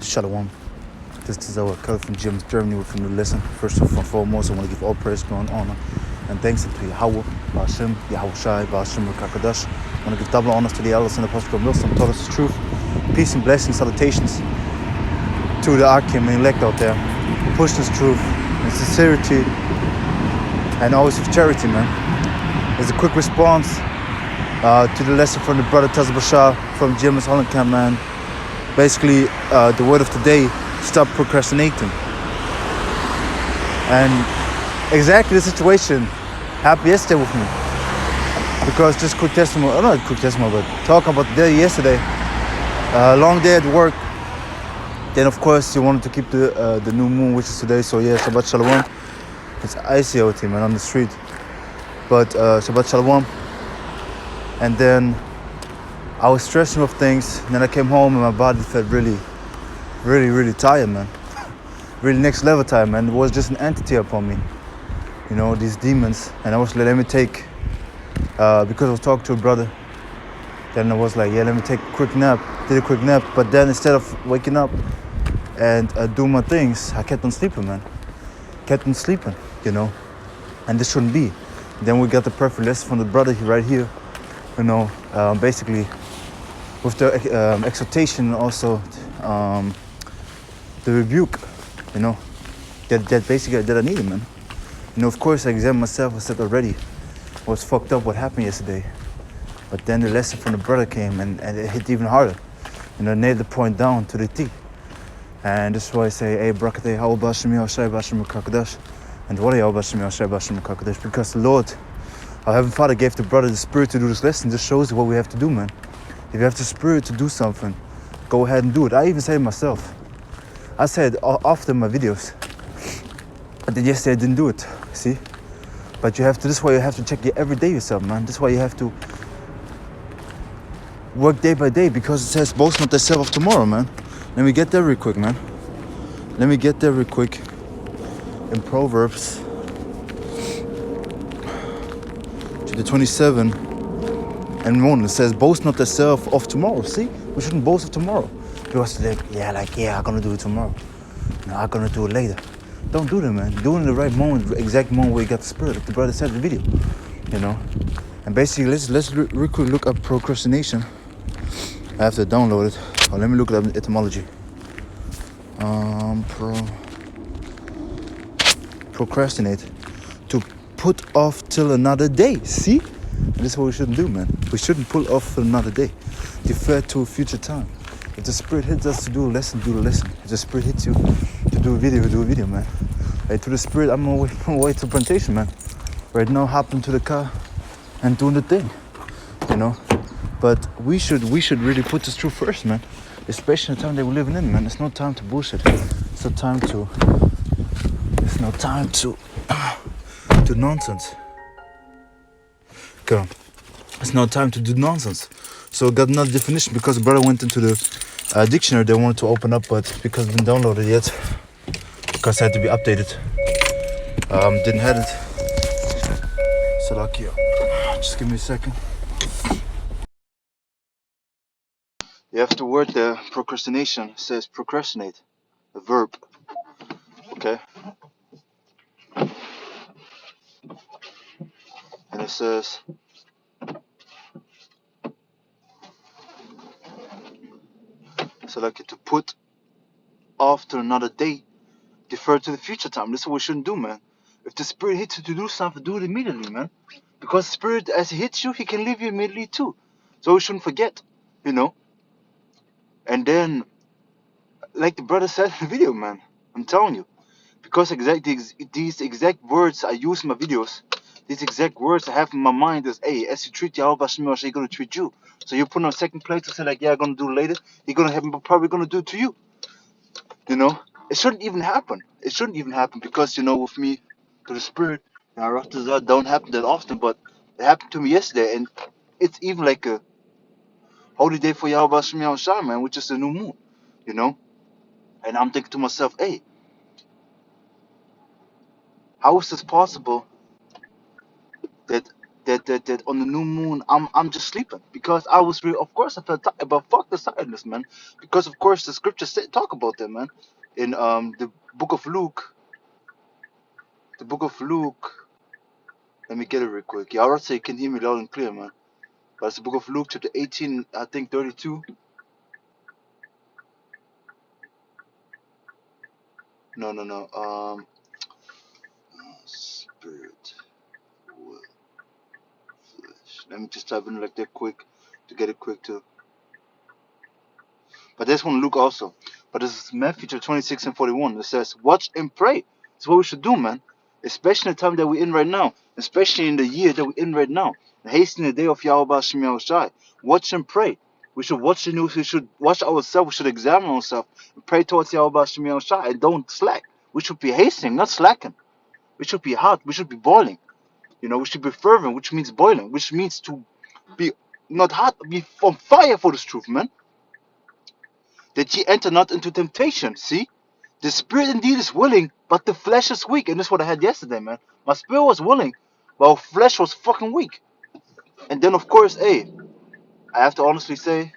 Shalom. This is our Kelly from Jim's Germany with a new lesson. First and foremost, I want to give all praise, glory, and honor, and thanks to Yahweh, Ba'ashem, Yahweh Shai, Ba'ashem, Kakadash. I want to give double honors to the elders and apostles of Milsom, taught us the truth. Peace and blessings, salutations to the Akim and elect out there. Push this truth and sincerity and always with charity, man. As a quick response to the lesson from the brother Taz Bashar from Jim's Holland Camp, man. Basically, the word of today, stop procrastinating. And exactly the situation happened yesterday with me. Because just quick testimony, not quick testimony, but talk about the day yesterday. Long day at work. Then of course you wanted to keep the new moon, which is today. So yeah, Shabbat Shalom. It's icy out here, man, on the street. But Shabbat Shalom. And then I was stressing with things. And then I came home and my body felt really tired, man. Really next level tired, man. It was just an entity upon me. You know, these demons. And I was like, let me take, because I was talking to a brother. Then I was like, yeah, let me take a quick nap. Did a quick nap. But then instead of waking up and doing my things, I kept on sleeping, man. Kept on sleeping, you know. And this shouldn't be. Then we got the perfect lesson from the brother right here. You know, basically with the exhortation and also the rebuke, you know, that basically that I needed, man. You know, of course I examined myself. I said already, I was fucked up what happened yesterday. But then the lesson from the brother came and it hit even harder. You know, nailed the point down to the T. And this is why I say, hey, Brakate, how Bashimi, Shai Bashim Kakadash. And what are Bashimi, Shai Bashim Kakadash? Because the Lord, our Heavenly Father, gave the brother the spirit to do this lesson. This shows you what we have to do, man. If you have the spirit to do something, go ahead and do it. I even said it myself. I said often in my videos. But then yesterday I didn't do it, see? But you have to, this is why you have to check your everyday yourself, man. This is why you have to work day by day, because it says boast not thyself of tomorrow, man. Let me get there real quick, man. Let me get there real quick. In Proverbs, chapter 27 and 1, it says, boast not thyself of tomorrow. See? We shouldn't boast of tomorrow. Because I'm gonna do it tomorrow. No, I'm gonna do it later. Don't do that, man. Do it in the right moment, the exact moment where you got the spirit, like the brother said in the video. You know? And basically, let's real quick look up procrastination. I have to download it. Oh, let me look at etymology. Procrastinate. To put off till another day. See? And this is what we shouldn't do, man. We shouldn't pull off for another day. Defer to a future time. If the spirit hits us to do a lesson, do the lesson. If the spirit hits you to do a video, man. Hey, to the spirit, I'm on my way to plantation, man. Right now, hopping to the car and doing the thing, you know. But we should really put this through first, man. Especially in the time that we're living in, man. It's no time to bullshit. It's no time to do nonsense. Go. It's no time to do nonsense. So I got another definition because the brother went into the dictionary they wanted to open up, but because it didn't download it yet, because it had to be updated, didn't have it. So lucky. Just give me a second. You have the word there, procrastination. It says procrastinate, a verb. Okay. And it says, so like to put off to another day, defer to the future time. This is what we shouldn't do, man. If the spirit hits you to do something, do it immediately, man. Because the spirit, as he hits you, he can leave you immediately too. So we shouldn't forget, you know. And then, like the brother said in the video, man, I'm telling you, because these exact words I use in my videos, these exact words I have in my mind is, hey, as you treat Yahweh Shemel, he's gonna treat you. So you put on second place to say like, yeah, I'm gonna do it later. He's gonna have, probably gonna do it to you. You know, it shouldn't even happen. It shouldn't even happen because, you know, with me, to the spirit, don't happen that often, but it happened to me yesterday, and it's even like a holy day for Yahweh Shemel Shai, man, which is the new moon. You know, and I'm thinking to myself, hey, how is this possible that that on the new moon I'm just sleeping because I was real. Of course I felt tired, but fuck the tiredness, man. Because of course the scriptures talk about that, man. In the book of Luke, the book of Luke. Let me get it real quick. Yeah, I would say you can hear me loud and clear, man. But it's the book of Luke, chapter 18, I think 32. No, no, no. Spirit, will, flesh. Let me just type in like that quick to get it quick too. But there's one Luke also. But this is Matthew chapter 26 and 41. It says, watch and pray. That's what we should do, man. Especially in the time that we're in right now. Especially in the year that we're in right now. Hastening the day of Yahweh Shem Yahushai. Watch and pray. We should watch the news. We should watch ourselves. We should examine ourselves. And pray towards Yahweh Shem Yahushai. And don't slack. We should be hastening, not slacking. We should be hot. We should be boiling. We should be fervent, which means boiling. Which means to be not hot, be on fire for this truth, man. That ye enter not into temptation. See? The spirit indeed is willing, but the flesh is weak. And this is what I had yesterday, man. My spirit was willing, but flesh was fucking weak. And then, of course, hey, I have to honestly say,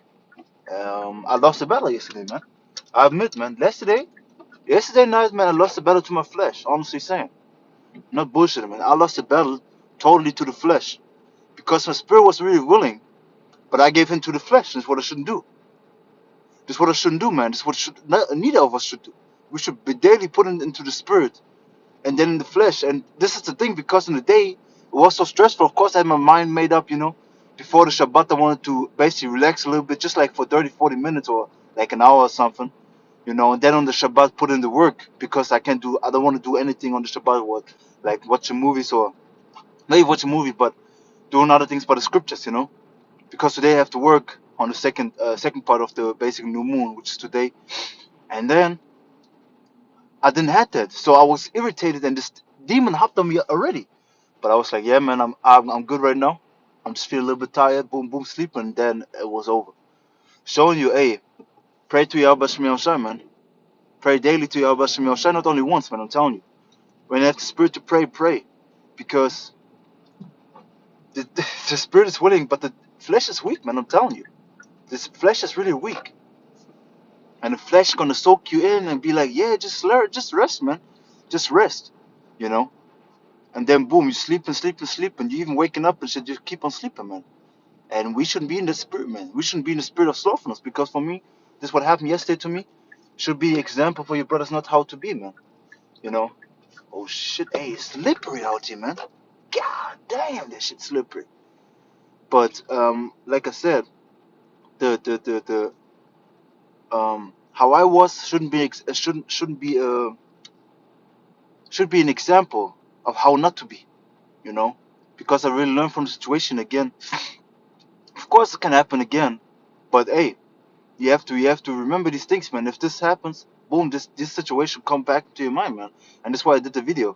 I lost the battle yesterday, man. I admit, man. Yesterday night, man, I lost the battle to my flesh. Honestly saying, not bullshit, man. I lost the battle totally to the flesh because my spirit was really willing, but I gave in to the flesh. That's what I shouldn't do. This is what I shouldn't do, man. This is what neither of us should do. We should be daily put into the spirit and then in the flesh. And this is the thing, because in the day it was so stressful. Of course, I had my mind made up, before the Shabbat. I wanted to basically relax a little bit, just like for 30-40 minutes or like an hour or something, and then on the Shabbat put in the work, because I don't want to do anything on the Shabbat, or like watching movies, or maybe watch a movie, but doing other things by the scriptures, because today I have to work on the second part of the basic new moon, which is today. And then I didn't have that, so I was irritated, and this demon hopped on me already. But I was like, yeah, man, I'm good right now. I'm just feeling a little bit tired. Boom, boom, sleep, and then it was over. Showing you, hey, pray to Yahweh Shem Shai, man. Pray daily to Yahweh Shem Shai, not only once, man. I'm telling you. When you have the spirit to pray, pray, because the spirit is willing, but the flesh is weak, man. I'm telling you, this flesh is really weak, and the flesh gonna soak you in and be like, yeah, just rest, man, just rest, you know. And then boom, you sleep and sleep and sleep, and you even waking up and shit, just keep on sleeping, man. And we shouldn't be in the spirit, man. We shouldn't be in the spirit of slothfulness, because for me, this what happened yesterday to me should be an example for your brothers not how to be, man. You know? Oh shit, hey, it's slippery out here, man. God damn, that shit's slippery. But like I said, the how I was should be an example of how not to be, you know? Because I really learned from the situation again. Of course it can happen again, but hey, you have to remember these things, man. If this happens, boom, this situation come back to your mind, man. And that's why I did the video,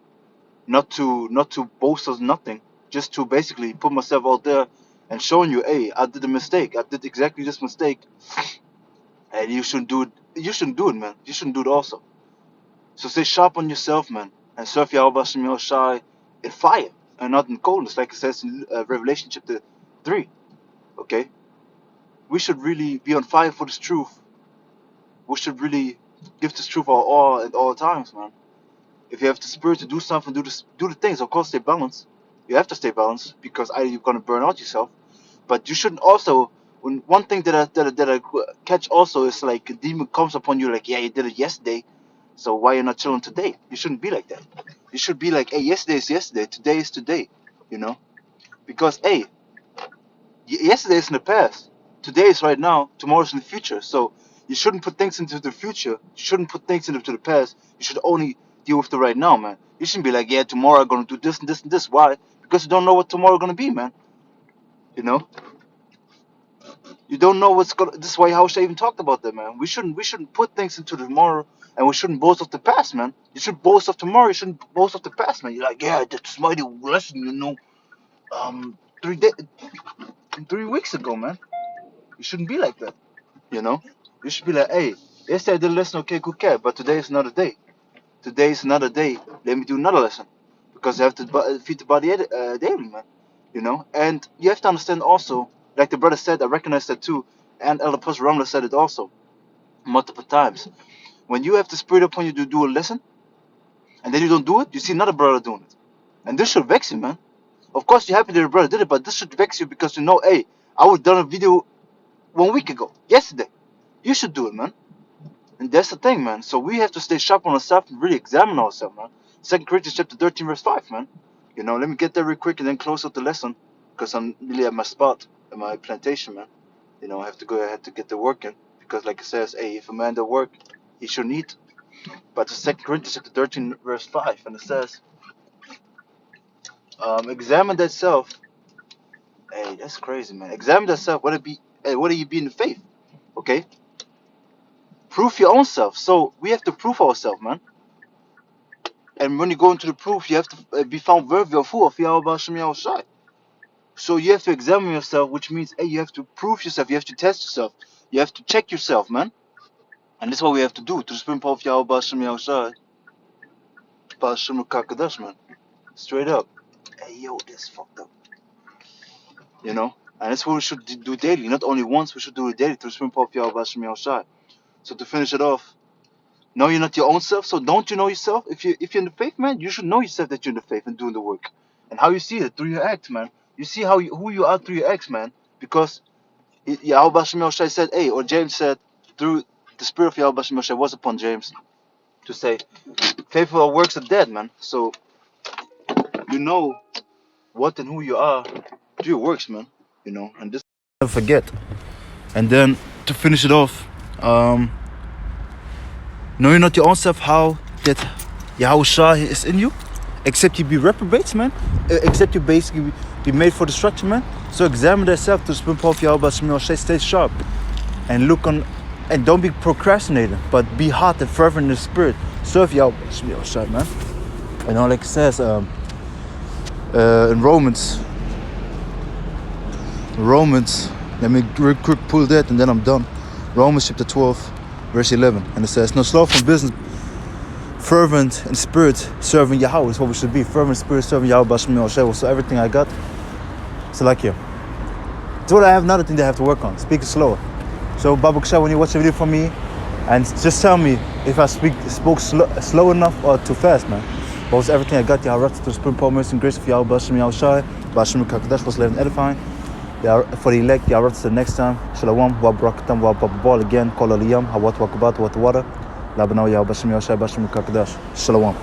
not to boast or nothing, just to basically put myself out there and showing you, hey, I did a mistake. I did exactly this mistake, and you shouldn't do it. You shouldn't do it, man. You shouldn't do it also. So stay sharp on yourself, man, and serve Yahweh Shem Yahushai in fire and not in coldness, like it says in Revelation chapter 3. Okay, we should really be on fire for this truth. We should really give this truth our all at all times, man. If you have the spirit to do something, do the things. Of course, stay balanced. You have to stay balanced, because either you're gonna burn out yourself, but you shouldn't also. One thing that I catch also is like a demon comes upon you like, yeah, you did it yesterday, so why you're not chilling today? You shouldn't be like that. You should be like, hey, yesterday is yesterday, today is today, you know, because hey, yesterday is in the past, today is right now, tomorrow is in the future. So you shouldn't put things into the future. You shouldn't put things into the past. You should only deal with the right now, man. You shouldn't be like, yeah, tomorrow I'm gonna do this and this and this. Why? Because you don't know what tomorrow gonna be, man. You know, you don't know what's gonna. This is why Hausha even talked about that, man. We shouldn't put things into the tomorrow, and we shouldn't boast of the past, man. You should boast of tomorrow. You shouldn't boast of the past, man. You're like, yeah, that's mighty lesson, 3 day, 3 weeks ago, man. You shouldn't be like that. You know, you should be like, hey, yesterday I did a lesson, okay, good cat, but today is another day. Today is another day. Let me do another lesson, because I have to feed the body daily, man. you know. And you have to understand also, like the brother said, I recognize that too, and Elder Pastor Ramla said it also multiple times. When you have the spirit upon you to do a lesson, and then you don't do it, you see another brother doing it, and this should vex you, man. Of course, you're happy that your brother did it, but this should vex you because you know, hey, I would done a video 1 week ago, yesterday. You should do it, man. And that's the thing, man. So we have to stay sharp on ourselves and really examine ourselves, man. 2 Corinthians chapter 13, verse 5, man. You know, let me get there real quick and then close out the lesson, because I'm really at my spot, at my plantation, man. You know, I have to go ahead to get the work in, because like it says, hey, if a man don't work, he shouldn't eat. But the 2 Corinthians chapter 13, verse 5, and it says, examine thyself. Hey, that's crazy, man. Examine thyself, whether you be in the faith, okay? Prove your own self. So we have to prove ourselves, man. And when you go into the proof, you have to be found worthy of who? Of Yahweh Hashem Yahushai. So you have to examine yourself, which means, hey, you have to prove yourself, you have to test yourself, you have to check yourself, man. And this is what we have to do to the supreme power of Yahweh Hashem Yahushai, Hashem Kakadash, man. Straight up. Hey, yo, this fucked up. You know? And that's what we should do daily. Not only once, we should do it daily to the supreme power of Yahweh Hashem Yahushai. So to finish it off, no, you're not your own self. So don't you know yourself? If you're in the faith, man, you should know yourself that you're in the faith and doing the work. And how you see it through your acts, man. You see who you are through your acts, man. Because Yahweh Hashem Yahushai said, hey, or James said, through the spirit of Yahweh Hashem Yahushai was upon James to say, faithful works are dead, man. So you know what and who you are through your works, man. You know, and this never forget. And then to finish it off, know you're not your own self, how that Yahushua is in you, except you be reprobates, man. Except you basically be made for destruction, man. So examine thyself to the supreme power of Yahweh Hashem Yahushai. Stay sharp and look on, and don't be procrastinating, but be hot and fervent in the spirit. Serve Yahweh Hashem Yahushai, man. You know, like it says in Romans, let me real quick pull that and then I'm done. Romans chapter 12, verse 11, and it says, no sloth from business, fervent in spirit, serving Yahweh is what we should be. Fervent in spirit, serving Yahweh Hashem Yahushai. So everything I got, so like you. It's what I have another thing that I have to work on. Speak slower. So Babu Ksha, when you watch a video from me, and just tell me if I spoke slow enough or too fast, man. But was everything I got, Yahweh to the supreme power, mercy and grace of Yahweh Hashem Yahushai, Hashem Kakadash was led and edifying. For the elect, Yahweh to the next time. Shalom, wa brakatam, wa babal again, kol aliyam, hawat wakabat, wat wada. Labanaw Yahweh Hashem Yahushai, Hashem Kakadash. Shalom.